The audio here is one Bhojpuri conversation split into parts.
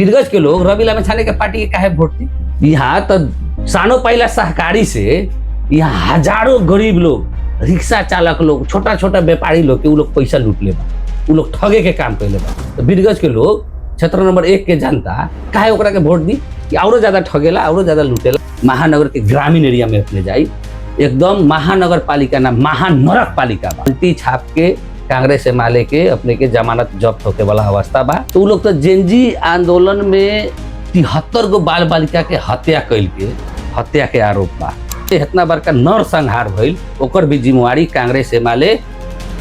वीरगंज के लोग रवि लामी छाने के पार्टी के काहे वोट दी। यहाँ तो सानो पहला सहकारी से यहाँ हजारों गरीब लोग, रिक्शा चालक लोग, छोटा छोटा व्यापारी लोग के उ लोग पैसा लूट ले बा, उ लोग ठगे के काम कैले बा। तो वीरगंज के लोग क्षेत्र नंबर 1 के जनता काहे ओकरा के वोट दी कि औरो ज्यादा ठगेला, औरो ज्यादा लूटेला। महानगर के ग्रामीण एरिया में अपने जाई, एकदम महानगर पालिका ना महानरक पालिका बा। उल्टी छाप के कांग्रेस से माले के अपने के जमानत जब्त होके वाला अवस्था बा। तो उ लोग तो जेनजी आंदोलन में 73 गो बाल बालिका के हत्या कैल के हत्या के आरोप बा। इतना बड़का नरसंहार भइल, ओकर भी जिम्मेवारी कांग्रेस से माले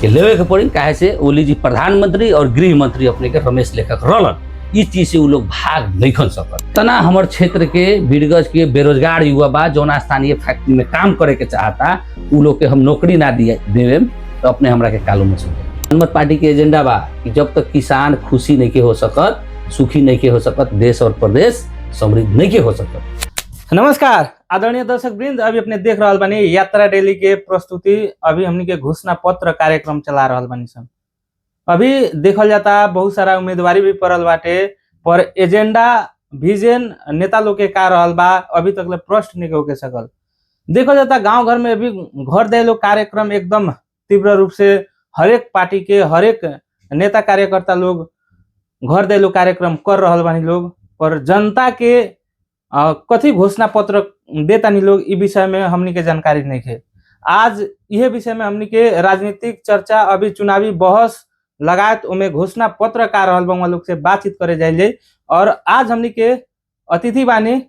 के लेवे के पड़ी। काहे से ओली जी प्रधानमंत्री और गृह मंत्री अपने के रमेश लेखक रहलन, इस चीज से उ लोग भाग नहीं खन सकत। तना हमर क्षेत्र के वीरगंज के बेरोजगार युवा बा जौन स्थानीय फैक्ट्री में काम करे के चाहता, उ लोग के हम नौकरी ना देवे तो अपने हमरा के कालो में सुन। जनमत पार्टी के एजेंडा बा कि जब तक किसान खुशी नहीं के हो सकत, सुखी नहीं के हो सकत, देश और प्रदेश समृद्ध नहीं के हो सकत। नमस्कार आदरणीय दर्शक वृंद, अभी अपने देख रहा बानी यात्रा रैली के प्रस्तुति। अभी हमनी के घोषणा पत्र कार्यक्रम चला रहा बानी सन। अभी देखल जाता बहुत सारा उम्मीदवारी भी पड़ल बाटे, पर एजेंडा विजन नेता लोग के का रहल बा अभी तक ले प्रश्न नहीं होके सकल। देखल जाता गांव घर में अभी घर दे लोग कार्यक्रम एकदम तीव्र रूप से हर एक पार्टी के हर एक नेता कार्यकर्ता लोग घर दे लोग कार्यक्रम कर रहल बानी लोग, पर जनता के कथी घोषणा पत्र देता नहीं लोग, इ विषय में हमनी के जानकारी नहीं है। आज यह विषय में हमनी के राजनीतिक चर्चा, अभी चुनावी बहस लगायत उमें घोषणा पत्र का रहल बा लोग से बातचीत करे जाइए। और आज हमनी के अतिथि बानी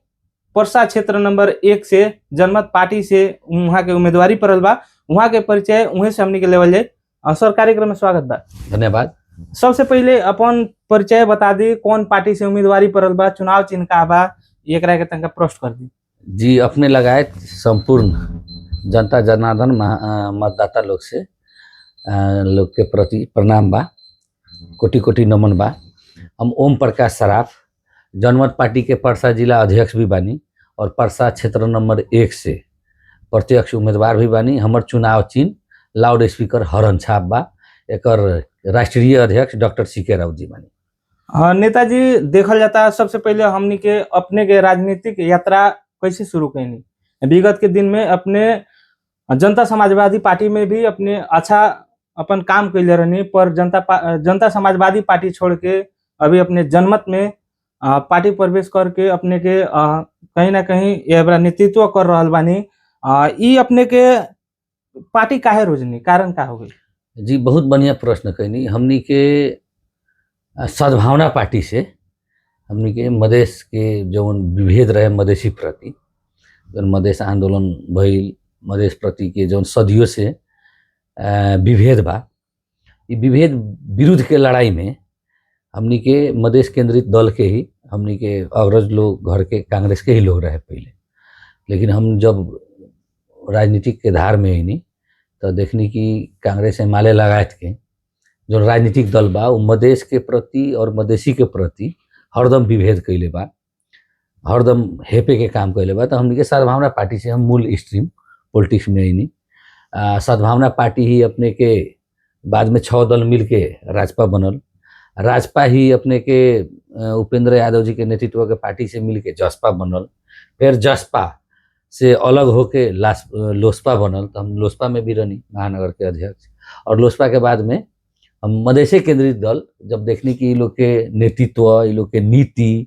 परसा क्षेत्र नंबर 1 से जनमत पार्टी से वहाँ के उम्मीदवारी पड़ल बा, वहाँ के परिचय उहे से हमनी के लेवल जाए। सर कार्यक्रम में स्वागत बा। धन्यवाद। सबसे पहले अपन परिचय बता दी, कौन पार्टी से उम्मीदवारी पड़ल बा, चुनाव चिन्ह का बा, एकरा के तनका प्रश्न कर दी। जी अपने लगायत संपूर्ण जनता जनार्दन मतदाता लोग से लोग के प्रति प्रणाम बा, कोटि कोटि नमन बा। हम ओम प्रकाश सराफ जनमत पार्टी के परसा जिला अध्यक्ष भी बानी और परसा क्षेत्र नंबर 1 से प्रत्यक्ष उम्मीदवार भी बानी। हमर चुनाव चिन्ह लाउड स्पीकर हरन छाप बा। एकर राष्ट्रीय अध्यक्ष डॉक्टर सीके राउत जी बानी। हाँ नेताजी, देखल जाता सबसे पहले हमनी के अपने के राजनीतिक यात्रा कैसे शुरू कैनी। विगत के दिन में अपने जनता समाजवादी पार्टी में भी अपने अच्छा अपन काम कैले रहनी, पर जनता समाजवादी पार्टी छोड़ के अभी अपने जनमत में पार्टी प्रवेश करके अपने के कहीं ना कहीं ये नेतृत्व कर रहल बानी। ई अपने के पार्टी काहे रोजनी, कारण का हो गई? जी बहुत बढ़िया प्रश्न कैनी। हमनी के सद्भावना पार्टी से हमनी के मधेश के जौन विभेद रहे मधेसी प्रति, जौन मधेश आंदोलन भइल, मधेश प्रति के जौन सदियों से विभेद बा, ये विभेद विरुद्ध के लड़ाई में हमनी के मधेश केंद्रित दल के ही हमनी के अग्रज लोग घर के कांग्रेस के ही लोग रहे पहले। लेकिन हम जब राजनीतिक के धार में आईनी तो देखनी कि कांग्रेस से माले लगायत के जो राजनीतिक दल बा वो मधेश के प्रति और मधेसी के प्रति हरदम विभेद कैले बा, हरदम हेपे के काम कैले बा। तो हमनी के सद्भावना पार्टी से हम मूल स्ट्रीम पॉलिटिक्स में आईनी। सद्भावना पार्टी ही अपने के बाद में 6 दल मिल के राजपा बनल। राजपा ही अपने के उपेंद्र यादव जी के नेतृत्व के पार्टी से मिल के जसपा बनल। फिर जसपा से अलग होके लोसपा बनल। तो हम लोसपा में भी रहनी महानगर के अध्यक्ष। और लोसपा के बाद में हम मधेश केंद्रित दल जब देखनी कि ये लोग के नेतृत्व, ये लोग के नीति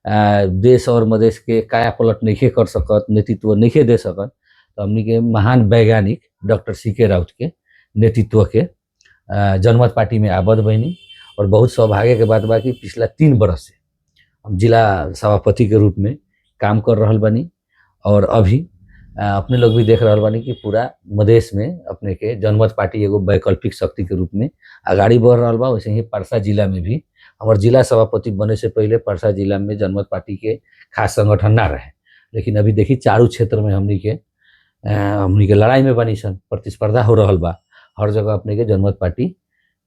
देश और मधेश के काया पलट नहीं कर सकत, नेतृत्व नहीं दे सकत, तो हमनी के महान वैज्ञानिक डॉक्टर सीके राउत के नेतृत्व के जनमत पार्टी में आबद बनी। और बहुत सौभाग्य के बात बा कि पिछला 3 बरस से हम जिला सभापति के रूप में काम कर रहल बानी। और अभी अपने लोग भी देख रहल बानी कि पूरा मधेश में अपने के जनमत पार्टी एगो वैकल्पिक शक्ति के रूप में आगाड़ी बढ़ रहल बा। वैसे ही परसा जिला में भी हमारे जिला सभापति बने से पहले परसा जिला में जनमत पार्टी के खास संगठन ना रहे। लेकिन अभी देखी चारों क्षेत्र में हमनी के लड़ाई में बनी सन, प्रतिस्पर्धा हो रहल बा। हर जगह अपने के जनमत पार्टी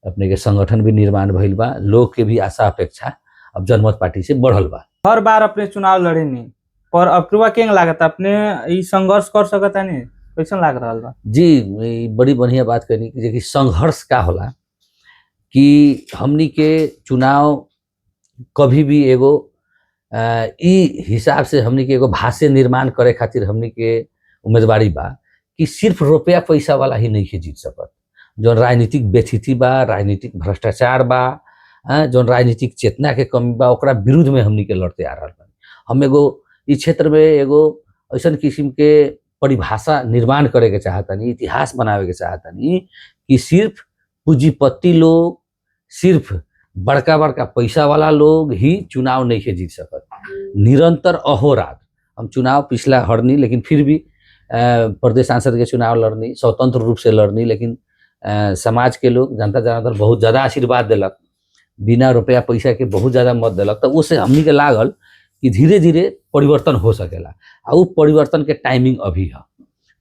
अपने के संगठन भी निर्माण भइल बा। लोग के भी आशा अपेक्षा अब जनमत पार्टी से बढ़ल बा। हर बार अपने चुनाव लड़े नहीं, पर अब कृपा केंग लागत अपने ई संघर्ष कर सकता नहीं, कैसन लाग रहा बा? जी बड़ी बढ़िया बात करनी कि देखिए संघर्ष का होला कि हमनी के चुनाव कभी भी एगो ई हिसाब से हमनी के एगो भाष्य निर्माण करे खातिर हमनी के उम्मीदवारी बा कि सिर्फ रुपया पैसा वाला ही नहीं के जीत सकत। जौन राजनीतिक बेथिति बा, राजनीतिक भ्रष्टाचार बा, जौन राजनीतिक चेतना के कमी बा, ओकरा विरुद्ध में हमनी के लड़ते आ रहल बानी। हम एगो ई क्षेत्र में एगो ऐसन किस्म के परिभाषा निर्माण करे के चाहतानी, इतिहास बनावे के चाहतानी कि सिर्फ पूंजीपति लोग, सिर्फ बड़का बड़का पैसा वाला लोग ही चुनाव नहीं के जीत सकत। निरंतर अहोरात हम चुनाव पिछला हरनी, लेकिन फिर भी प्रदेश सांसद के चुनाव लड़नी, स्वतंत्र रूप से लड़नी, लेकिन समाज के लोग, जनता जनार्दन बहुत ज्यादा आशीर्वाद दिलक, बिना रुपया पैसा के बहुत ज्यादा मत दिलक। तो उससे हमनी के लागल कि धीरे धीरे परिवर्तन हो सकेला। आ उ परिवर्तन के टाइमिंग अभी है,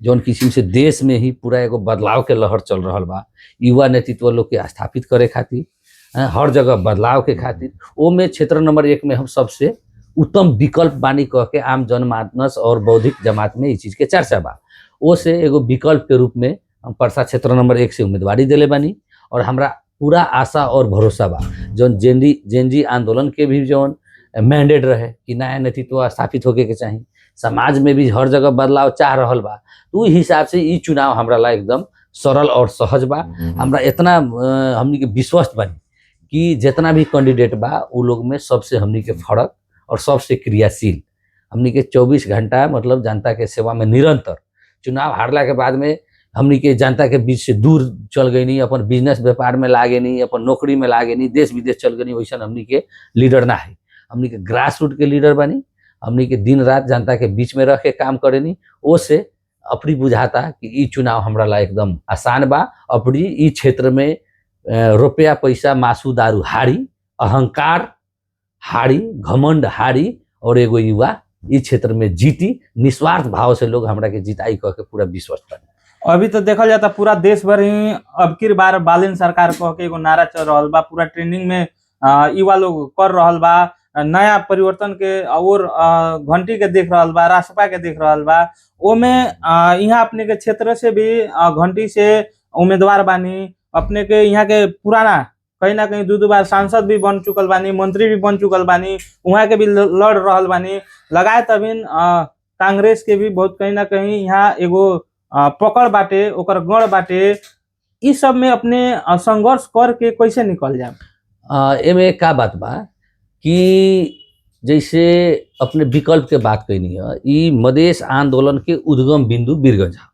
जौन किस्म से देश में ही पूरा एगो बदलाव के लहर चल रहा बा, युवा नेतृत्व लोग के स्थापित करे खातिर, हर जगह बदलाव के खातिर। वो में क्षेत्र नंबर 1 में हम सबसे उत्तम विकल्प बानी कह के आम जनमानस और बौद्धिक जमात में इस चीज के चर्चा बा। वो से एगो विकल्प के रूप में हम परसा क्षेत्र नंबर 1 से उम्मीदवारी दिले बानी। और हमरा पूरा आशा और भरोसा बा, जौन जेनजी आंदोलन के भी जौन मैंडेट रहे कि नया नेतृत्व स्थापित होके के चाहिए, समाज में भी हर जगह बदलाव चाह रहल बा, तो हिसाब से ई चुनाव हमरा ला एकदम सरल और सहज बा। हमरा इतना हमनी के विश्वस्त बानी कि जितना भी कैंडिडेट बा उ लोग में सबसे हमनी के फर्क और सबसे क्रियाशील, हमनी के 24 घंटा मतलब जनता के सेवा में निरंतर, चुनाव हारला के बाद में हमनी के जनता के बीच से दूर चल गई नहीं, अपन बिजनेस व्यापार में लागे नहीं, अपन नौकरी में लागे नहीं, देश विदेश चल गई नहीं, वैसा हमनी के लीडर ना है। हमनी के ग्रास रूट के लीडर बनी, हमनी के दिन रात जनता के बीच में रह के काम करे नहीं। ओ से अपनी बुझाता कि ई चुनाव हमरा ला एकदम आसान बा। अपनी ई क्षेत्र में रुपया पैसा मासू दारू हारी, अहंकार हारी, घमंड हारी, और एगो युवा इस क्षेत्र में जीती। निस्वार्थ भाव से लोग हमरा के जिताई कह के पूरा विश्वास बने। अभी तो देखल जाता पूरा देश भर ही अब की बार बालिन सरकार कह के एगो नारा चल रहा बा, पूरा ट्रेंडिंग में युवा लोग कर रहल बा, नया परिवर्तन के और घंटी के देख रहल बा, रासपा के देख रहल बा। ओमे यहाँ अपने के क्षेत्र से भी घंटी से उम्मीदवार बानी, अपने के यहाँ के पुराना कहीं ना कहीं 2 बार सांसद भी बन चुकल बानी, मंत्री भी बन चुकल बानी, वहाँ के भी लड़ रहल बानी। लगायत अभी कांग्रेस के भी बहुत कहीं ना कहीं यहाँ एगो पकड़ बाटे, ओकर गढ़ बाटे। इस सब में अपने संघर्ष करके कैसे निकल जाए? एमे का बात बा कि जैसे अपने विकल्प के बात कैनी है, ई मधेश आंदोलन के उद्गम बिंदु बीरगंज है।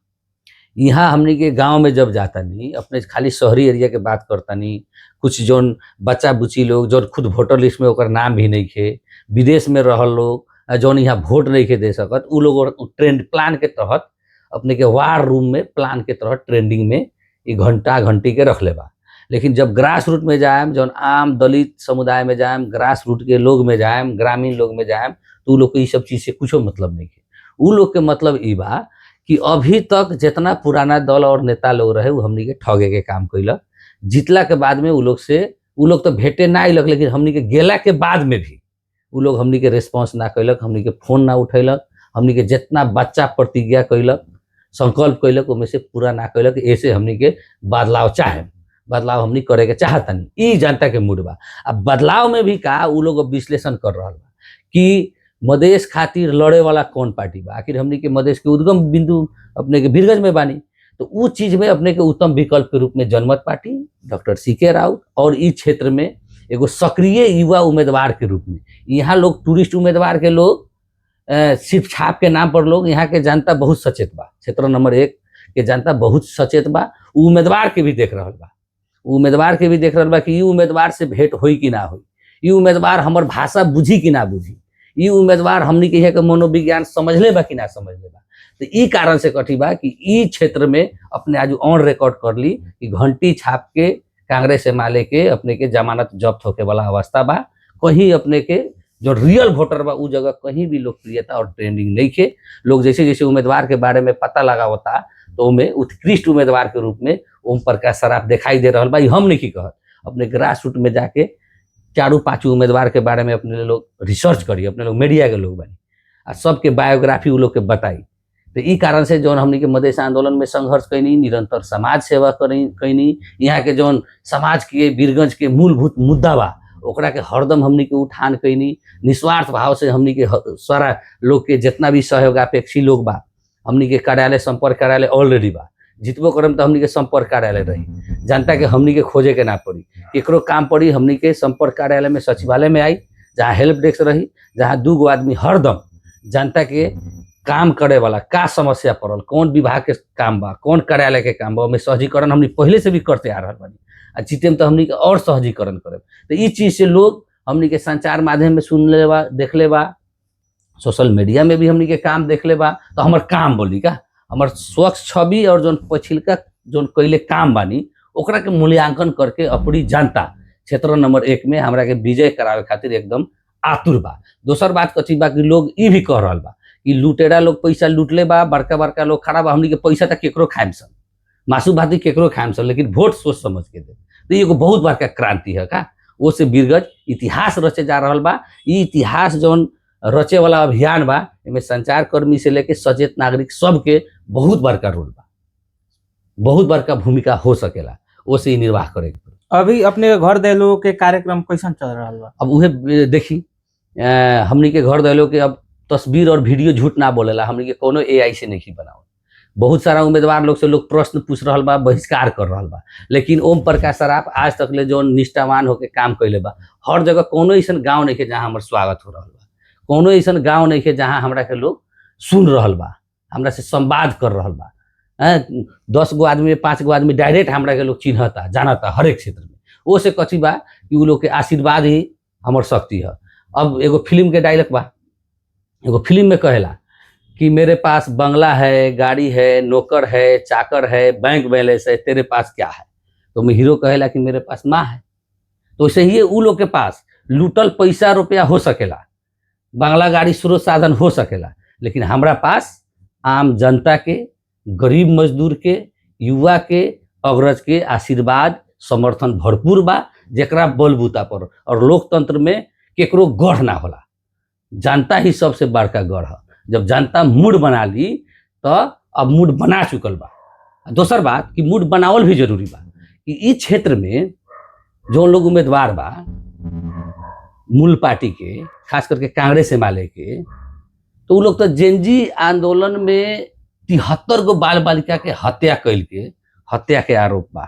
यहाँ हमने के गांव में जब जाता नहीं, अपने खाली शहरी एरिया के बात करता नहीं, कुछ जोन बच्चा बुची लोग जो खुद वोटर लिस्ट में ओकर नाम भी नहीं खे, विदेश में रहल लोग जौन यहाँ वोट नहीं के दे सकत, उ लोग ट्रेंड प्लान के तहत अपने के वार रूम में प्लान के तहत ट्रेंडिंग में ये घंटी के रख ले बा। लेकिन जब ग्रास रूट में जाएम, जौन आम दलित समुदाय में जाएम, ग्रास रूट के लोग में जाएम, ग्रामीण लोग में जाएम, तो उ लोग के ये सब चीज से कुछो मतलब नहीं है। उ लोग के मतलब ई बा कि अभी तक जितना पुराना दल और नेता लोग रहे उ हमनी के ठगे के काम कैलक। जीतला के बाद में उ लोग तो भेटे ना अइलक, लेकिन हमनी के गेला के बाद में भी उ लोग हमनी के रिस्पॉन्स ना कैलक, हमनी के फोन ना उठैलक, हमनी के जितना बच्चा प्रतिज्ञा कैलक, संकल्प कैलक, उनमें से पूरा ना कैलक। ऐसे हमनी के बदलाव चाहे, बदलाव हमनी करे के चाहतनी, ई जनता के मूड बा। अब बदलाव में भी का उ लोग विश्लेषण कर रहा बा कि मधेश खातिर लड़े वाला कौन पार्टी बा। आखिर हमनी के मधेश के उद्गम बिंदु अपने के बीरगंज में बानी, तो उ चीज में अपने के उत्तम विकल्प के रूप में जनमत पार्टी, डॉक्टर सीके राउत, और इस क्षेत्र में एगो सक्रिय युवा उम्मीदवार के रूप में यहाँ लोग टूरिस्ट उम्मीदवार के लोग सिर्फ छाप के नाम पर लोग, यहाँ के जनता बहुत सचेत बा। क्षेत्र नंबर 1 के जनता बहुत सचेत बा, उम्मीदवार के भी देख रहा बा, उम्मीदवार के भी देख रहा बा कि उम्मीदवार से भेंट होई कि ना होई, ये उम्मीदवार हमर भाषा बुझी कि ना बुझी, ये उम्मीदवार हमनी के यहाँ के मनोविज्ञान समझ ले बा कि ना समझ ले बा। तो ई कारण से कथी बा कि ई क्षेत्र में अपने आज ऑन रिकॉर्ड कर ली कि घंटी छाप के कांग्रेस एमएलए के अपने के जमानत जब्त होके वाला अवस्था बा। कहीं अपने के जो रियल वोटर बा उ जगह कहीं भी लोकप्रियता और ट्रेंडिंग नहीं खे। लोग जैसे जैसे उम्मीदवार के बारे में पता लगा होता तो उनमें उत्कृष्ट उम्मीदवार के रूप में ओम प्रकाश सराफ दिखाई दे रहा बा। हम नहीं कहत, अपने ग्रास रूट में जाके 4-5 उम्मीदवार के बारे में अपने लोग रिसर्च करी, अपने लोग मीडिया के लोग बनी आ सबके बायोग्राफी उ लोग के बताई। तो ई कारण से जौन हमनी के मधेश आंदोलन में संघर्ष कैनी, निरंतर समाज सेवा कैनी, यहाँ के जौन समाज के बीरगंज के मूलभूत मुद्दा बा ओकरा के हरदम हमनी के उठान कैनी, निस्वार्थ भाव से हमनी के सारा लोग के जितना भी सहयोगापेक्षी लोग बा, हमनी के कार्यालय संपर्क कार्यालय ऑलरेडी बा, जितबो करम तो हमनी के संपर्क कार्यालय रही, जनता के हमनी के खोजे के ना पड़ी, केकरो काम पड़ी हमनी के संपर्क कार्यालय में सचिवालय में आई, जहाँ हेल्प डेस्क रही, जहाँ 2 गो आदमी हरदम जनता के काम करे वाला का समस्या पड़ल, कौन विभाग के काम बा, कौन कार्यालय के काम बा, ओमे सहजीकरण हमनी पहले से भी करते आ रहल बानी, आ जीतेम तो हमनी के और सहजीकरण करे। तो इस चीज से लोग हमनी के संचार माध्यम में सुन ले बा, देख ले बा, सोशल मीडिया में भी हमनी के काम देख ले बा, तो हमार काम बोली का, हमार स्वच्छ छवि और जोन पछिलका जोन कैले काम बानी ओकरा के मूल्यांकन करके अपनी जनता क्षेत्र नंबर 1 में हमरा के विजय करावे खातिर एकदम आतुर बा। दोसर बात कथी बा कि लोग ई भी कह रहल बा कि लुटेरा लोग पैसा लूटले बा, बड़का बड़का लोग खड़ा बा, हमनी के पैसा तक केकरो खाएम सन, मासू भाती केकरो खाएम सन, लेकिन वोट सोच समझ के दे। तो एगो बहुत बड़का क्रांति है का, वो से बीरगज इतिहास रचे जा रहल बा। ई इतिहास जौन रचे वाला अभियान बा, इनमें संचार कर्मी से लेके सचेत नागरिक सबके बहुत बड़का रोल बा, बहुत बड़का भूमिका हो सकेला, वो से निर्वाह करे। अभी अपने घर दहलो के कार्यक्रम कैसन चल रहा बा? अब उहे देखी हमनी के घर दहलो के अब तस्वीर और वीडियो झूठ ना बोलेला, हमनी के कोनो AI से नहीं बनावल। बहुत सारा उम्मीदवार लोग से लोग प्रश्न पूछ रहल बा, बहिष्कार कर रहल बा, लेकिन ओम प्रकाश सराफ आज तक ले जो निष्ठावान होके काम कैले बा, हर जगह कोनो ऐसा गाँव नहीं के जहाँ हमार स्वागत हो रहल बा, कोनो ऐसा गाँव नहीं के जहाँ हमरा के लोग सुन रहल बा, हमरा से संवाद कर रहल बा। 10 गो आदमी 5 गो आदमी डायरेक्ट हमरा के लोग चिन्हता जानता हर एक क्षेत्र में। वो से कथी बा कि उ लोग के आशीर्वाद ही हमर शक्ति है। अब एगो फिल्म के डायलॉग बा, एगो फिल्म में कहेला कि मेरे पास बंगला है, गाड़ी है, नौकर है, चाकर है, बैंक बैलेंस है, तेरे पास क्या है? तो मैं हीरो कहेला कि मेरे पास माँ है। तो ऐसे ही उ लोग के पास लूटल पैसा रुपया हो सकेला, बंगला गाड़ी स्रोत साधन हो सकेला, लेकिन हमरा पास आम जनता के, गरीब मजदूर के, युवा के, अग्रज के आशीर्वाद समर्थन भरपूर बा, जेकरा बलबूता पर। और लोकतंत्र में केकरो गढ़ ना होला, जनता ही सबसे बड़का गढ़ है। जब जनता मूड बना ली तो अब मूड बना चुकल बा। दोसर बात कि मूड बनावल भी जरूरी बा कि इस क्षेत्र में जो लोग उम्मीदवार बा मूल पार्टी के, खास करके कांग्रेस एमाले के, तो उ लोग तो जेनजी आंदोलन में 73 गो बाल बालिका के हत्या कैल के हत्या के आरोप बा,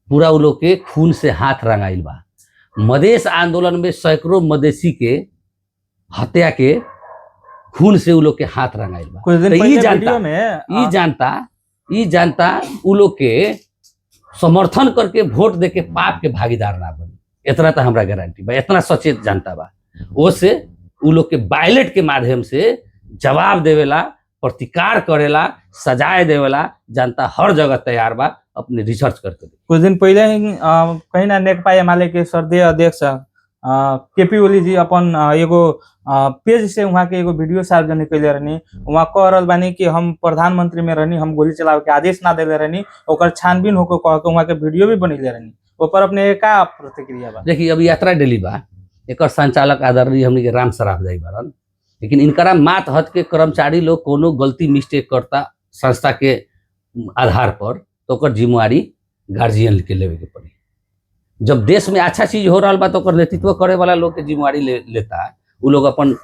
पूरा उ लोग के खून से हाथ रंगाइल बा। मधेश आंदोलन में सैकड़ों मधेसी के हत्या के खून से उ लोग के हाथ रंगाइल बा। कुछ दिन तो पहले वीडियो में ई जानता उ लोग के समर्थन करके वोट दे के पाप के भागीदार ना बनी, इतना तो हमरा गारंटी बा, इतना सचेत जनता बा। वो से उ लोग के बैलेट के माध्यम से जवाब देवेला, प्रतिकार करेला, सजाए देवेला जनता हर जगह तैयार बा अपने रिसर्च करके। कुछ दिन पहले ही कहीं ना नेकपा एमाले के सर्दीय अध्यक्ष केपी ओली जी अपन एगो पेज से वहाँ के एगो वीडियो सार्वजनिक कैले रहनी। वहाँ कह रहल बानी कि हम प्रधानमंत्री में रहनी, हम गोली चलावे के आदेश ना देले रहनी, ओकर छानबीन होकर कह के वहाँ के वीडियो भी बनैले रहनी। ऊपर अपने का प्रतिक्रिया बा? देखिए अभी यात्रा डेली बा, एकर संचालक आदरणीय हमनी के राम सराफ जाई बारन, लेकिन इनकरा मात हद के कर्मचारी लोग कोनो गलती मिस्टेक करता संस्था के आधार पर, तो ओकर जिम्मेवारी गार्जियन के लेवे के पड़ी। जब देश में अच्छा चीज हो रहा बा तो ओकर नेतृत्व करे वाला लोग के जिम्मेवारी लेता है, उ लोग अपन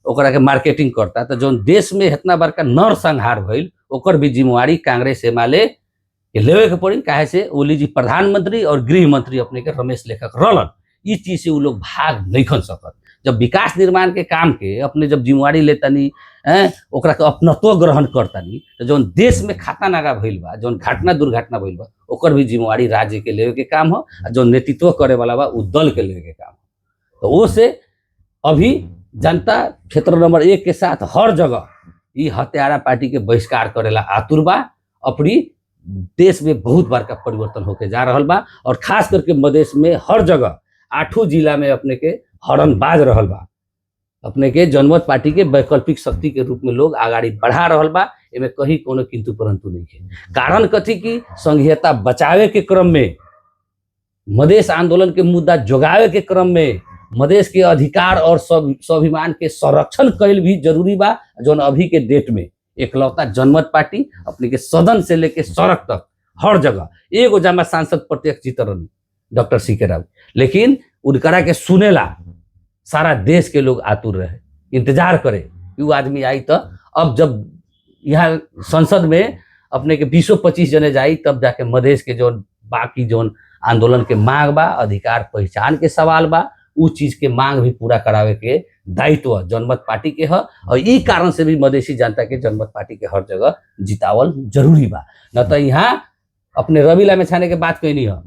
ओकरा के मार्केटिंग करता। तो जो देश में इतना बड़का नर संहार भइल, ओकर भी जिम्मेवारी कांग्रेस एमाले के लेवे के पड़ी। काहे से ओली जी प्रधानमंत्री और गृह मंत्री अपने के रमेश लेखक रहलन, इस चीज से उ लोग भाग नहीं खन सकत। जब विकास निर्माण के काम के अपने जब जिम्मेवारी लेतानी, ओकरा के अपनत्व ग्रहण करतानी, तो जौन देश में खाता नागा भइल बा, जौन घटना दुर्घटना भइल बा, ओकर भी जिम्मेवारी राज्य के लेवे के काम हो, जो नेतृत्व करे वाला बा उ दल के लेवे के काम हो। तो वो से अभी जनता क्षेत्र नंबर 1 के साथ हर जगह ये हत्यारा पार्टी के बहिष्कार करेला आतुर बा। अपनी देश में बहुत बड़का परिवर्तन होके जा रहल बा, और खास करके मधेश में हर जगह 8 जिला में अपने के हॉर्न बाज रहल बा। अपने के जनमत पार्टी के वैकल्पिक शक्ति के रूप में लोग आगाड़ी बढ़ा रहल बा। एमे कहीं कोनो किंतु परंतु नहीं है। कारण कथी की संघीयता बचावे के क्रम में, मधेश आंदोलन के मुद्दा जोगावे के क्रम में, मधेश के अधिकार और स्वाभिमान के संरक्षण कैल भी जरूरी बा। जौन अभी के डेट में एकलौता जनमत पार्टी अपने के सदन से लेके सड़क तक हर जगह एगो जमा सांसद प्रत्यक्ष जीत रहनी, डॉक्टर सी के राव, लेकिन उनकरा के सुनेला सारा देश के लोग आतुर रहे, इंतजार करे कि वो आदमी आई। तो अब जब यहाँ संसद में अपने के 20-25 जने जाई, तब जाके मधेश के जो बाकी जो आंदोलन के मांग बा, अधिकार पहचान के सवाल बा, उ चीज के मांग भी पूरा करावे के दायित्व जनमत पार्टी के है। और ई कारण से भी मधेसी जनता के जनमत पार्टी के हर जगह जितावल जरूरी बा। न तो यहाँ अपने रवि लामेछाने के बात कही नहीं है,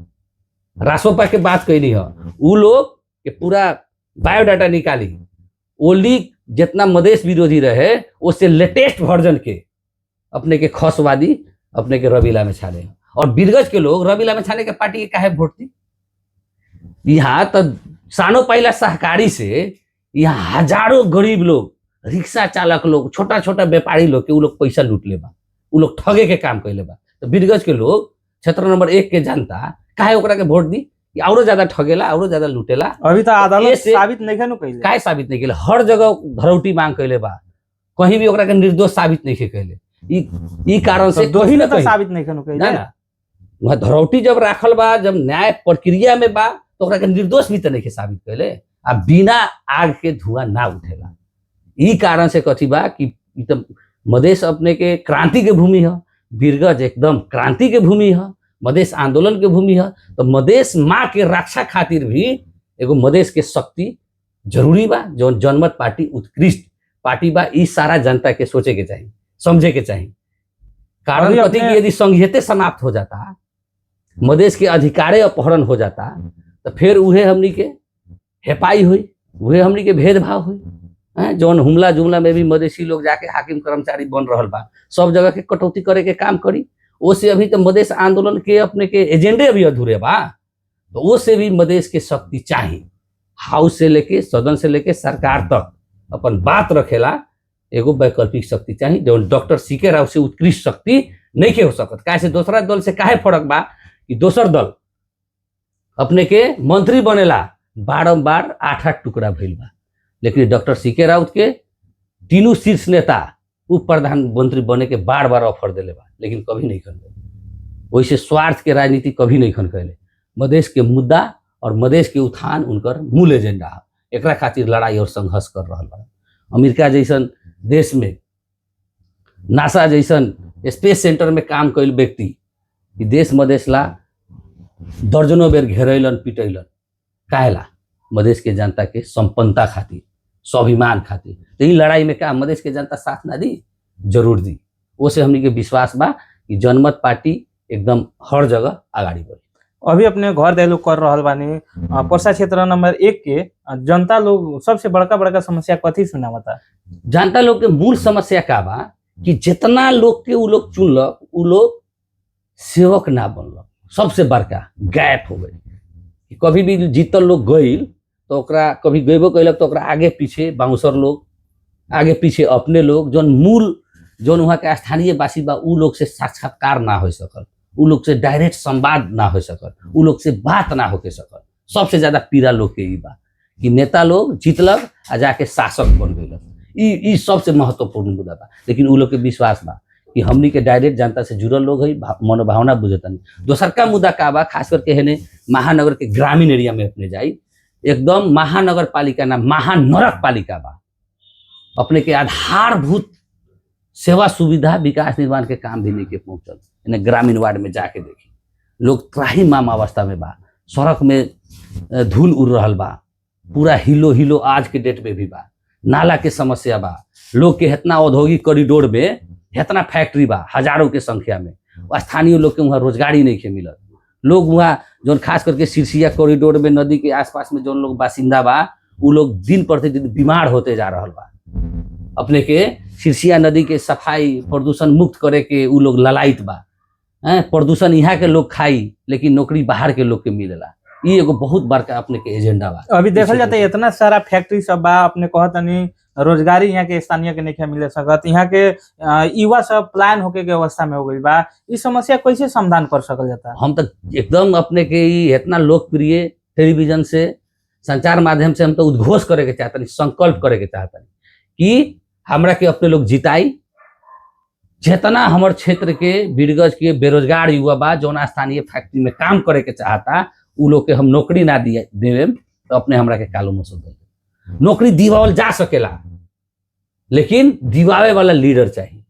रासोपा के बात कही नहीं है, उ लोग के पूरा बायोडाटा निकाली, ओली जितना मधेश विरोधी रहे उससे लेटेस्ट वर्जन के अपने के खसवादी अपने के रवि लामेछाने। और बीरगंज के लोग रवि लामेछाने के पार्टी के काहे वोट दी? यहाँ तो सानो पहला सहकारी से यहाँ हजारों गरीब लोग, रिक्शा चालक लोग, छोटा छोटा व्यापारी लोग के उ लोग पैसा लूट ले बा, उ लोग ठगे के काम कैले बा। तो बीरगंज के लोग क्षेत्र नंबर 1 के जनता काहे ओकरा के वोट दी? औरो ज्यादा ठगेला, औरो ज्यादा लूटेला। अभी तो अदालत साबित नहीं कनु कैले, काहे साबित नहीं कैले? हर जगह धरौटी मांग कैले बा, कहीं भी ओकरा के निर्दोष साबित नहीं कैले। ई कारण से दोषी ने तो साबित नहीं कनु कैले ना। वहाँ धरौटी जब राखल बा, जब न्याय प्रक्रिया में बा, तो ओकरा के निर्दोष भी तो नहीं साबित कैले। आ बिना आग के धुआं ना उठेला। ई कारण से कथी बा कि मधेश अपने के क्रांति के भूमि है, बीरगंज एकदम क्रांति के भूमि है, मधेश आंदोलन के भूमि है। तो मधेश माँ के रक्षा खातिर भी एगो मधेश के शक्ति जरूरी बा। जो जनमत पार्टी उत्कृष्ट पार्टी बा, ई सारा जनता के सोचे के चाहिए, समझे के चाहिए। कारण कथी कि यदि संघीयते समाप्त हो जाता, मधेश के अधिकारे अपहरण हो जाता, तो फिर उहे हमनी के हेपाई हुई, उहे हमनी के भेदभाव हुई। जौन हुमला जुमला में भी मधेसी लोग जाके हाकिम कर्मचारी बन रहल बा, सब जगह के कटौती करे के काम करी। ओसे अभी तो मधेश आंदोलन के अपने के एजेंडे अभी अधूरे बा। तो वो से भी मधेश के शक्ति चाहिए, हाउस से लेके सदन से लेके सरकार तक अपन बात रखेला एगो वैकल्पिक शक्ति चाहिए। जो डॉक्टर सीके राव से उत्कृष्ट शक्ति नहीं के हो सकत। काहे से दूसरा दल से काहे फर्क बा कि दोसर दल अपने के मंत्री बनेला बारंबार 8-8 टुकड़ा भइल बा, लेकिन डॉक्टर सीके राउत के तीनों शीर्ष नेता उप प्रधानमंत्री बने के बार बार ऑफर दिले बा, लेकिन कभी नहीं कर। वैसे स्वार्थ के राजनीति कभी नहीं खन कैले। मधेश के मुद्दा और मधेश के उत्थान उनकर मूल एजेंडा है। एकरा खातिर लड़ाई और संघर्ष कर रहा बा। अमेरिका जैसन देश में, नासा जैसन स्पेस सेंटर में काम कैल व्यक्ति देश मधेश ला दर्जनों बेर घेरैलन पिटैलन। काहेला? मधेश के जनता के संपन्नता खातिर, स्वाभिमान खातिर। तो ई लड़ाई में का मधेश के जनता साथ ना दी? जरूर दी। ओसे हमनी के विश्वास बा कि जनमत पार्टी एकदम हर जगह आगाड़ी बढ़ी। अभी अपने घर देलू कर रहल बानी, पर्सा क्षेत्र नंबर 1 के जनता लोग सबसे बड़का बड़का समस्या कथी सुनावता? जनता लोग के मूल समस्या का बा कि जितना लोग के उ लोग चुनलक, उ लोग सेवक ना बनलक। सबसे बड़का गैप हो गई। कभी भी जीतल लोग गईल तो ओकरा कभी गएबो कैलक तो ओकरा आगे पीछे बाउंसर लोग, आगे पीछे अपने लोग, जौन मूल जौन वहाँ के स्थानीय वासी बा, उ लोग से साक्षात्कार ना हो सकल, उ लोग से डायरेक्ट संवाद ना हो सकल, उ लोग से बात ना होके सकल। सबसे ज्यादा पीड़ा लोग के ई बा कि नेता लोग जीतलक आ जाके शासक बन गइलक। ई सबसे महत्वपूर्ण मुद्दा बा। लेकिन उ लोग के विश्वास बा कि हमनी के डायरेक्ट जनता से जुड़ल लोग है, मनोभावना बुझतनी। दोसर का मुद्दा का बा, खास करके हेने महानगर के ग्रामीण एरिया में अपने जाई, एकदम महानगर पालिका ना महानरक पालिका बा। अपने के आधारभूत सेवा सुविधा विकास निर्माण के काम भी नहीं के पहुंचल। इन्हें ग्रामीण वार्ड में जाके देखी, लोग त्राहिमाम अवस्था में बा, सड़क में धूल उड़ रहल बा, पूरा हिलो आज के डेट में भी बा। नाला के समस्या बा, लोग के इतना औद्योगिक कॉरिडोर में इतना फैक्ट्री बा हजारों के संख्या में, स्थानीय लोग के वहाँ रोजगारी नहीं के मिलत। लोग वहाँ जो खास करके सिरसिया कॉरिडोर में नदी के आसपास में जो लोग बासिंदा बा, उ लोग दिन प्रतिदिन बीमार होते जा रहल बा। अपने के सिरसिया नदी के सफाई प्रदूषण मुक्त करे के उ लोग ललायत बा। प्रदूषण यहाँ के लोग खाई, लेकिन नौकरी बाहर के लोग के मिलेला। ये एगो बहुत बड़का अपने के एजेंडा बा। अभी देखल जाता है इतना सारा फैक्ट्री सब बा, अपने कहतनी रोजगारी यहाँ के स्थानीय के नहीं मिले सकत, यहाँ के युवा सब प्लान होके के अवस्था में हो गई बा। इस समस्या कैसे समाधान कर सकल जाता? हम तो एकदम अपने के इतना लोकप्रिय टेलीविजन से, संचार माध्यम से हम तो उद्घोष करे के चाहतनी, संकल्प करे के चाहतनी कि हमरा के अपने लोग जिताई। जितना हमारे क्षेत्र के बीरगंज के बेरोजगार युवा बा, जो स्थानीय फैक्ट्री में काम करे के चाहता, उ लोग के हम नौकरी ना देवे, तो अपने हमरा के कालो मसूद दे। नौकरी दिवावल जा सकेला, लेकिन दिवावे वाला लीडर चाहिए,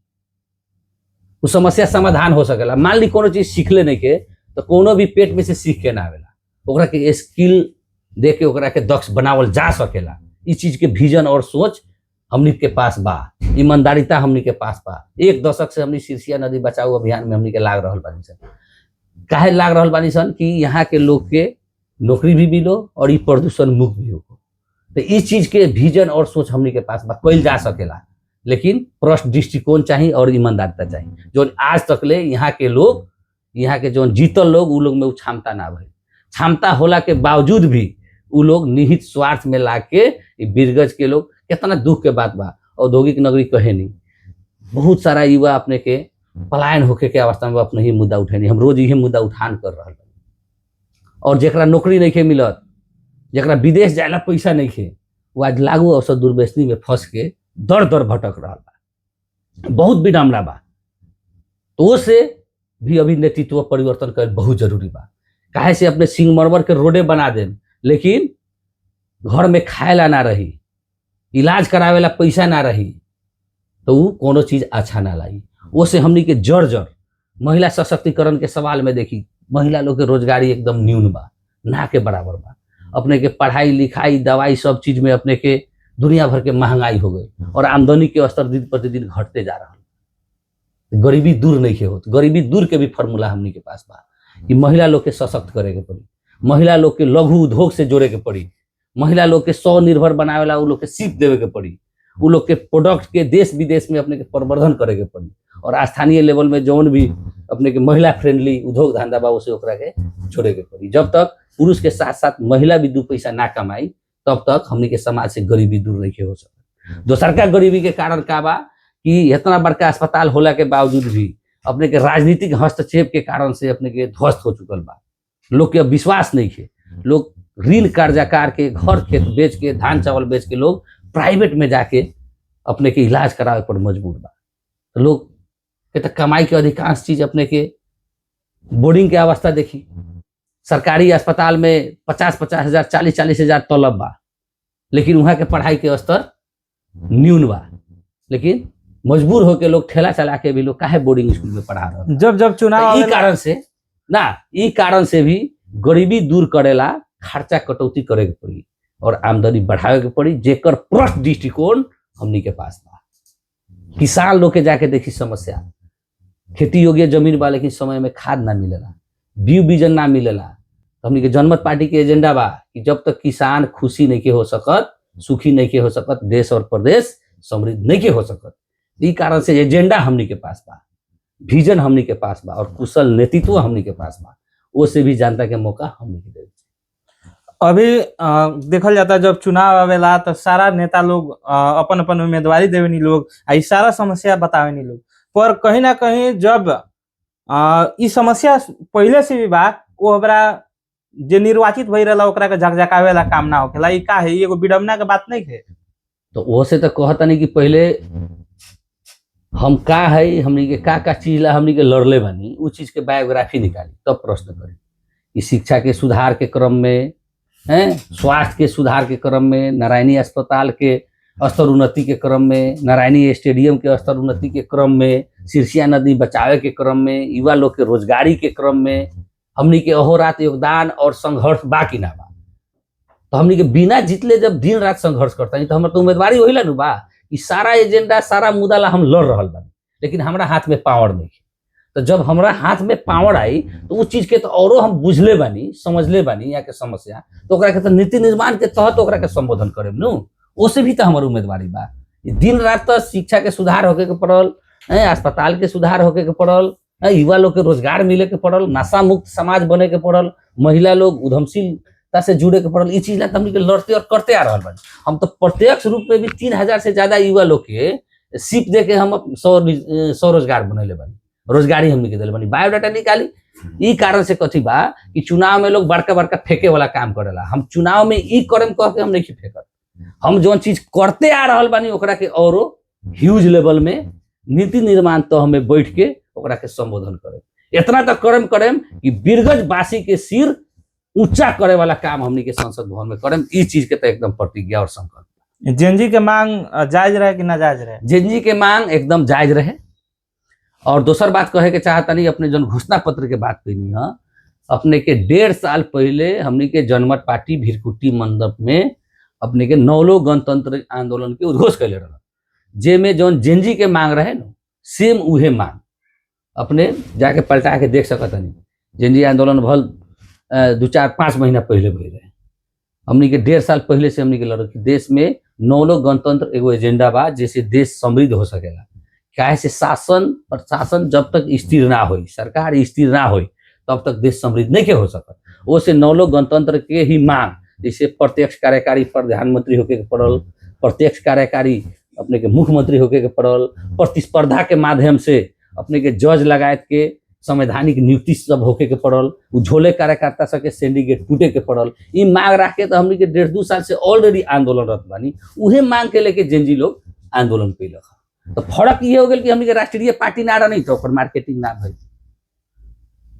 उस समस्या समाधान हो सकेला। मान ली कोनो चीज सीखले नहीं के तो कोनो भी पेट में से सीख के ना आवेला, ओकरा के स्किल दे के ओकरा के दक्ष बनावल जा सकेला। इस चीज के विजन और सोच हमनी के पास बा, ईमानदारिता हमनी के पास बा। 1 दशक से हमनी सिरसिया नदी बचाओ अभियान में हमनी के लाग रहल बानी सन। काहे लाग रहल बानी सन कि यहाँ के लोग के नौकरी भी मिलो और ये प्रदूषण मुक्त भी हो। तो इस चीज के विजन और सोच हमनी के पास बा, कइल जा सकेला, लेकिन प्रश्न दृष्टिकोण चाहिए और ईमानदारिता चाहिए। जो आज तक ले यहाँ के लोग, यहाँ के जो जीतल लोग, उ लोग में क्षमता ना भई। क्षमता होला के बावजूद भी उ लोग निहित स्वार्थ में लाके बीरगंज के लोग, कितना दुख के बात बा। औद्योगिक नगरी कहे नहीं, बहुत सारा युवा अपने के पलायन होके के अवस्था में अपने ही मुद्दा उठेनी। हम रोज यही मुद्दा उठान कर रहा है। और जेकरा नौकरी नहीं खे मिलत, जेकरा विदेश जाएला पैसा नहीं खे, वो आज लागू अवसर दुर्व्यसनी में फंस के दर दर भटक रहा बा। बहुत विडम्बना बा। तो से भी अभी नेतृत्व परिवर्तन कर बहुत जरूरी बा। काहे से अपने सिंगमरमर के रोडे बना दे, लेकिन घर में खाएला ना रही, इलाज करावेला पैसा ना रही, तो वो कोनो चीज अच्छा ना लाई। वो से हमनी के जड़ जड़ महिला सशक्तिकरण के सवाल में देखी, महिला लोग के रोजगारी एकदम न्यून बा, ना के बराबर बा। अपने के पढ़ाई लिखाई दवाई सब चीज में अपने के दुनिया भर के महंगाई हो गई और आमदनी के स्तर दिन प्रतिदिन घटते जा रहा है। गरीबी दूर नहीं के होत। गरीबी दूर के भी फॉर्मूला हमनी के पास बा कि महिला लोग के सशक्त करे के पड़ी, महिला लोग के लघु उद्योग से जोड़े के पड़ी, महिला लोग के स्वनिर्भर बनावेला उ लोग के सीख देवे के पड़ी, उ लोग के प्रोडक्ट के देश विदेश में अपने के प्रवर्धन करे के पड़ी। और स्थानीय लेवल में जौन भी अपने के महिला फ्रेंडली उद्योग धंधा बा उसे ओकरा के छोड़े के पड़ी। जब तक पुरुष के साथ साथ महिला भी 2 पैसा ना कमाई, तब तक हमनी के समाज से गरीबी दूर नहीं हो सकता। दोसर का गरीबी के कारण का बा कि इतना बड़का अस्पताल होला के बावजूद भी अपने के राजनीतिक हस्तक्षेप के कारण से अपने के ध्वस्त हो चुकल बा। लोग के विश्वास नहीं है। लोग ऋण कर्जा कार के, घर खेत बेच के, धान चावल बेच के लोग प्राइवेट में जाके अपने के इलाज करावे पर मजबूर बा। तो लोग के तो कमाई के अधिकांश चीज अपने के बोर्डिंग के अवस्था देखी। सरकारी अस्पताल में 50-50 हजार 40-40 हजार तलब बा, लेकिन वहाँ के पढ़ाई के स्तर न्यून बा। लेकिन मजबूर होके लोग ठेला चला के भी लोग काहे बोर्डिंग स्कूल में पढ़ा रहे। जब चुनाव ई कारण से भी गरीबी दूर करेला खर्चा कटौती करे के पड़ी और आमदनी बढ़ावे के पड़ी, जेकर प्रश्न दृष्टिकोण हमनी के पास बा। किसान लोग के जाके देखी समस्या, खेती योग्य जमीन बा लेकिन समय में खाद ना मिलेला, बीज बीजन ना मिलेला। हमनी के जनमत पार्टी के एजेंडा बा कि जब तक किसान खुशी नहीं के हो सकत, सुखी नहीं के हो सकत, देश और प्रदेश समृद्ध नहीं के हो सकत। ई कारण से एजेंडा हमनी के पास बा, विजन हमनी के पास बा और कुशल नेतृत्व हमनी के पास बा। वो से भी जनता के मौका हमनी के दे। अभी देखल जाता जब चुनाव आवेला तो सारा नेता लोग अपन अपन उम्मीदवारी देवेनी लोग, ई सारा समस्या बतावेनी लोग। पर कहीं ना कहीं जब ई समस्या पहले से भी बा, वो ओकरा जे निर्वाचित भई रहला ओकरा के झकझकावेला काम ना होखेला। ई का है? ई एगो विडम्बना के बात नहीं है? तो वो से तो कहता नहीं कि पहले हम का है, हमनी के का चीज ला हमनी के लड़ले बानी, उस चीज के बायोग्राफी निकाली तब प्रश्न करी। कि शिक्षा के सुधार के क्रम में, स्वास्थ्य के सुधार के क्रम में, नारायणी अस्पताल के स्तर उन्नति के क्रम में, नारायणी स्टेडियम के स्तर उन्नति के क्रम में, सिरसिया नदी बचावे के क्रम में, युवा लोग के रोजगारी के क्रम में हमनी के अहोरात योगदान और संघर्ष बाकी ना बा। तो हमनी के बिना जीतले जब दिन रात संघर्ष करता तो हमारे तो उम्मीदवारी वही ला बा कि सारा एजेंडा सारा मुद्दा ला हम लड़ रहा बानी, लेकिन हमारा हाथ में पावर नहीं है। तो जब हमारा हाथ में पावर आई तो उस चीज के तो औरों हम बुझले बानी, समझले बानी यहाँ के समस्या, तो ओकरा के तो नीति निर्माण के तहत ओकरा के संबोधन करे नु, ओसे भी तो हमारे उम्मीदवारी बा। दिन रात तो शिक्षा के सुधार होके के पड़ल, अस्पताल के सुधार होके के पड़ल, युवा लोग के रोजगार मिले के पड़ल, नशा मुक्त समाज बने के पड़ल, महिला लोग उद्यमशीलता से जुड़े के पड़ल। ई चीज ला हमनी के लड़ते और करते आ रहल बानी। हम तो प्रत्यक्ष रूप में भी 3000 से ज्यादा युवा लोग के सिप दे के हम स्वरोजगार बनैले बानी, रोजगारी हमनी के दिले बानी, बायोडाटा निकाली। ई कारण से कथी बा कि चुनाव में लोग बड़का बड़का फेंके वाला काम करेला। हम चुनाव में ई करम कह के हम नहीं फेंकत। हम जो चीज करते आ रहल बानी ओकरा के औरो ह्यूज लेवल में नीति निर्माण तो हमें बैठ के ओकरा के संबोधन करे। इतना तो करम कि बीरगंज वासी के सिर ऊंचा करे वाला काम हमनी के संसद भवन में करें। ई चीज के तो एकदम प्रतिज्ञा और संकल्प। जेनजी के मांग जायज रहे कि नाजायज रहे? जेनजी के मांग एकदम जायज रहे। और दोसर बात कहे के चाहता नहीं, अपने जन घोषणा पत्र के बात कहनी है, अपने के 1.5 साल पहले हमनी के जनमत पार्टी भीरकुटी मंडप में अपने के 9 लोग गणतंत्र आंदोलन के उद्घोष कैले रहा, जेमे जौन जेनजी के मांग रहे न सेम उहे मांग अपने जाके पलटा के देख सकत नहीं। जेनजी आंदोलन भल 2-4-5 महीना पहले भई रहे। हमनी के 1.5 साल पहले से हमनी के लड़ कि देश में 9 लोग गणतंत्र एगो एजेंडा बा जैसे देश समृद्ध हो सकेला। काहे से शासन प्रशासन जब तक स्थिर ना होई, सरकार स्थिर ना होई, तब तक देश समृद्ध नहीं के हो सकत। वो से 9 लोग गणतंत्र के ही मांग, जैसे प्रत्यक्ष कार्यकारी प्रधानमंत्री होके के पड़ल, प्रत्यक्ष कार्यकारी अपने के मुख्यमंत्री होके के पड़ल, प्रतिस्पर्धा के माध्यम से अपने के जज लगायत के संवैधानिक नियुक्ति सब होके के पड़ल, झोले कार्यकर्ता सबके सिंडिकेट टूटे के पड़ल। ई मांग रख के तो हमनी के 1.5-2 साल से ऑलरेडी आंदोलनरत बानी। उहे मांग के लेके जेनजी लोग आंदोलन कैलक। तो फर्क ये हो गया कि हमनी के राष्ट्रीय पार्टी ना रही तो ओकर मार्केटिंग ना भई,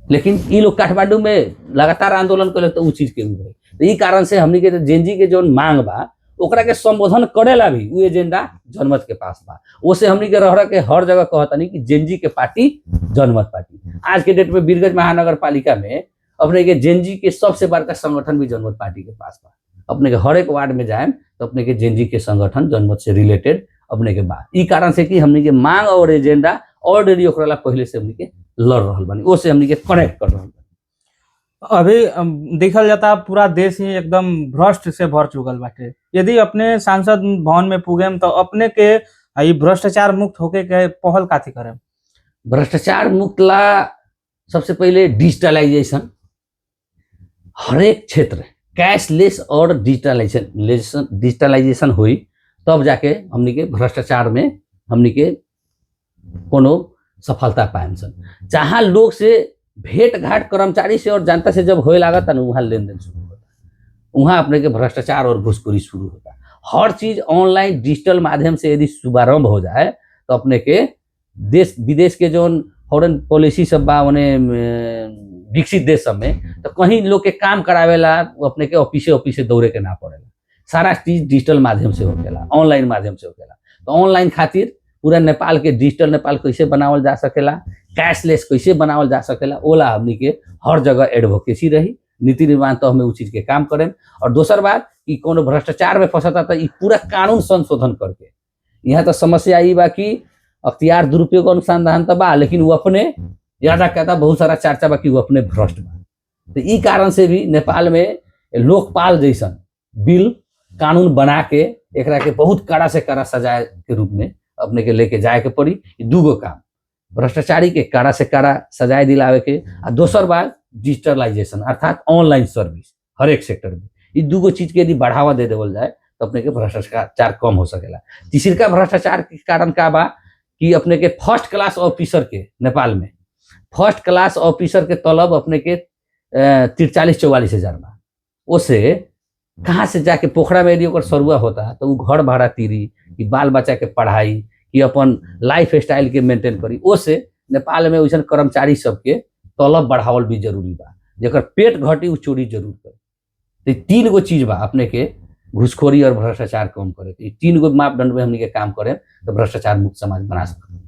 लेकिन ई लोग काठमांडू में लगातार आंदोलन कैलक तो उ चीज के भई। तो ई कारण से हमनी के जेनजी के जोन मांग बा ओकरा के संबोधन करेला भी उ एजेंडा जनमत के पास बा। ओसे हमनी के रह के हर जगह कहतनी कि जेनजी के पार्टी जनमत पार्टी। आज के डेट में बीरगंज महानगर पालिका में अपने के जेनजी के सबसे बड़का संगठन भी जनमत पार्टी के पास बा। अपने के हर एक वार्ड में जाए तो अपने के जेनजी के संगठन जनमत से रिलेटेड अपने के बा। ई कारण से कि हमनी के मांग और एजेंडा ऑलरेडी ओकरा पहले से हमनी के लड़ रहल बानी, ओसे हमनी के कनेक्ट कर रहल बानी। अभी देखल जाता पूरा देश ही एकदम भ्रष्ट से भर चुकल बाटे। यदि अपने सांसद भवन में पुगेम तो अपने के ई भ्रष्टाचार मुक्त होके के पहल काथी करे? भ्रष्टाचार मुक्त ला सबसे पहले डिजिटलाइजेशन, हर एक क्षेत्र कैशलेस और डिजिटलाइजेशन हुई तब जाके हमनी के भ्रष्टाचार में हमनी के कोनो सफलता पाएम सन। जहाँ लोग से भेंट घाट कर्मचारी से और जनता से जब होए लागत ना वहाँ लेन देन शुरू होता, वहाँ अपने के भ्रष्टाचार और घुसखोरी शुरू होता। हर चीज ऑनलाइन डिजिटल माध्यम से यदि शुभारंभ हो जाए तो अपने के देश विदेश के जो फॉरेन पॉलिसी सब बा उन्हें विकसित देश सब में तो कहीं लोग के काम करावेला अपने के ऑफिसे दौड़े के ना पड़ेला। सारा चीज डिजिटल माध्यम से होकेला, ऑनलाइन माध्यम से होकेला। तो ऑनलाइन खातिर पूरा नेपाल के डिजिटल नेपाल कैसे बनावल जा सकेला, कैशलेस कैसे बनावल जा सकेला, ओला हमनी के हर जगह एडवोकेसी रही। नीति निर्माण तो हमें उस चीज के काम करें। और दोसर बात कि कोनो भ्रष्टाचार में फंसता तो ई पूरा कानून संशोधन करके। यहाँ तो समस्या ई बा कि अख्तियार दुरुपयोग अनुसंधान तो बा, लेकिन वो अपने ज्यादा कहता बहुत सारा चर्चा बा कि वो अपने भ्रष्ट बा। तो ई कारण से भी नेपाल में लोकपाल जैसन बिल कानून बना के एकरा के बहुत कड़ा से कड़ा सजाए के रूप में अपने के लेके जाए के पड़ी। दूगो काम, भ्रष्टाचारी के कड़ा से कड़ा सजाए दिलावे के, आ दोसर बात डिजिटलाइजेशन अर्थात ऑनलाइन सर्विस हर एक सेक्टर में। ये दूगो चीज के यदि बढ़ावा दे देवल जाए तो अपने के भ्रष्टाचार कम हो सकेला। तीसरा भ्रष्टाचार के कारण का बा कि अपने के फर्स्ट क्लास ऑफिसर के नेपाल में फर्स्ट क्लास ऑफिसर के तलब अपने के 43-44 हजार बा। उसे कहाँ से जाके पोखरा में यदि ओकर सरुआ होता तो वो घर भाड़ा तीरी कि बाल बच्चा के पढ़ाई कि अपन लाइफ स्टाइल के मेंटेन करी। ओसे नेपाल में वैसे कर्मचारी सबके तलब बढ़ावल भी जरूरी बा, जेकर पेट घटी उ चोरी जरूर करे। तो 3 गो चीज बा अपने के घुसखोरी और भ्रष्टाचार कम करे। तो 3 गो मापदंड में हमनी के काम करें तो भ्रष्टाचार मुक्त समाज बना सकते हैं।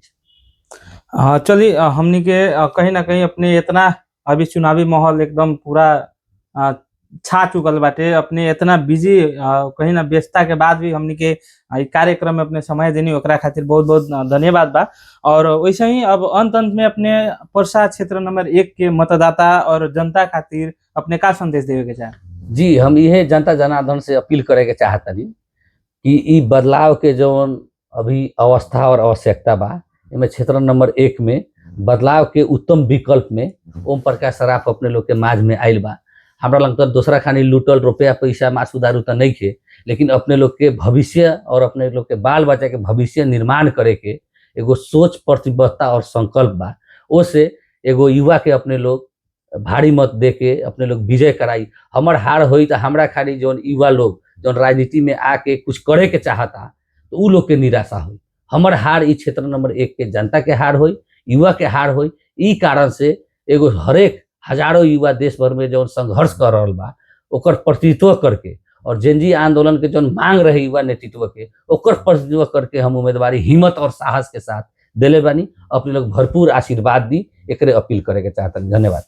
हाँ चलिए, हमनी के कहीं ना कहीं अपने इतना अभी चुनावी माहौल एकदम पूरा छा चुकल बाटे। अपने इतना बिजी कहीं ना व्यस्तता के बाद भी हमनी के कार्यक्रम में अपने समय देनी ओकरा खातिर बहुत बहुत धन्यवाद बा। और वैसे ही अब अंत में अपने पर्सा क्षेत्र नंबर 1 के मतदाता और जनता खातिर अपने का संदेश देवे के चाहे? जी, हम यह जनता जनार्दन से अपील करे के चाहतनी कि ई बदलाव के जौन अभी अवस्था और आवश्यकता बा, इनमें क्षेत्र नंबर 1 में बदलाव के उत्तम विकल्प में ओम प्रकाश सराफ अपने लोग के माझ में आयल बा। हमरा लगता दूसरा खानी लूटल रुपया पैसा मासू दारू तो नहीं खे, लेकिन अपने लोग के भविष्य और अपने लोग के बाल बच्चा के भविष्य निर्माण करे के एगो सोच प्रतिबद्धता और संकल्प बा। ओसे एगो युवा के अपने लोग भारी मत दे के अपने लोग विजय कराई। हमर हार होई तो हमरा खाली जौन युवा लोग जौन राजनीति में आके कुछ करे के चाहता तो उ लोग के निराशा हुई। हमर हार ई क्षेत्र नंबर 1 के जनता के हार होई, युवा के हार होई। ई कारण से एगो हरेक हजारों युवा देश भर में जो संघर्ष कर रहल बा ओकर प्रतिनिधित्व करके और जेनजी आंदोलन के जो मांग रहे युवा नेतृत्व के ओकर प्रतिनिधित्व करके हम उम्मीदवारी हिम्मत और साहस के साथ दिले बानी। अपने लोग भरपूर आशीर्वाद दी एकरे अपील करे के चाहतन। धन्यवाद।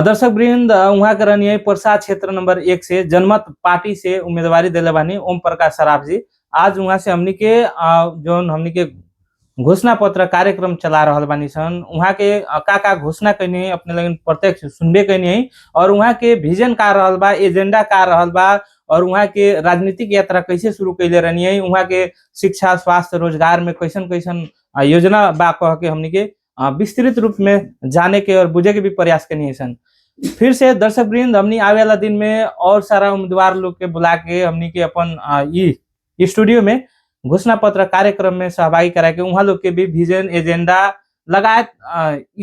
दर्शक वृंद, वहाँ के रहनी पर्सा क्षेत्र नंबर 1 से जनमत पार्टी से उम्मीदवारी दिले बानी ओम प्रकाश सराफ जी। आज वहाँ से हमनी के जो हमनी के घोषणा पत्र कार्यक्रम चला रहल बानी सन, वहाँ के का घोषणा कैनी अपने लगन प्रत्यक्ष सुनबे कैनी और वहाँ के विजन का रहल बा, एजेंडा का रहल बा और वहाँ के राजनीतिक यात्रा कैसे शुरू कैले रहनी है, वहाँ के शिक्षा स्वास्थ्य रोजगार में कैसन कैसन योजना बा कह के हमनी के विस्तृत रूप में जाने के और बुझे के भी प्रयास करनी है सन। फिर से दर्शक वृंद, हमनी आवे वाला दिन में और सारा उम्मीदवार लोग के बुला के हमनी के अपन ई स्टूडियो में घोषणा पत्र कार्यक्रम में सहभागी करा के वहाँ लोग के भी विजन एजेंडा लगायत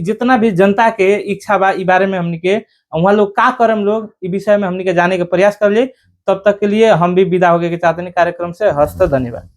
जितना भी जनता के इच्छा बा ई बारे में हमनी के वहाँ लोग का करम लोग ई विषय में हमनी के जाने के प्रयास कर ले। तब तक के लिए हम भी विदा होके के चाहते हैं कार्यक्रम से। हस्त धन्यवाद।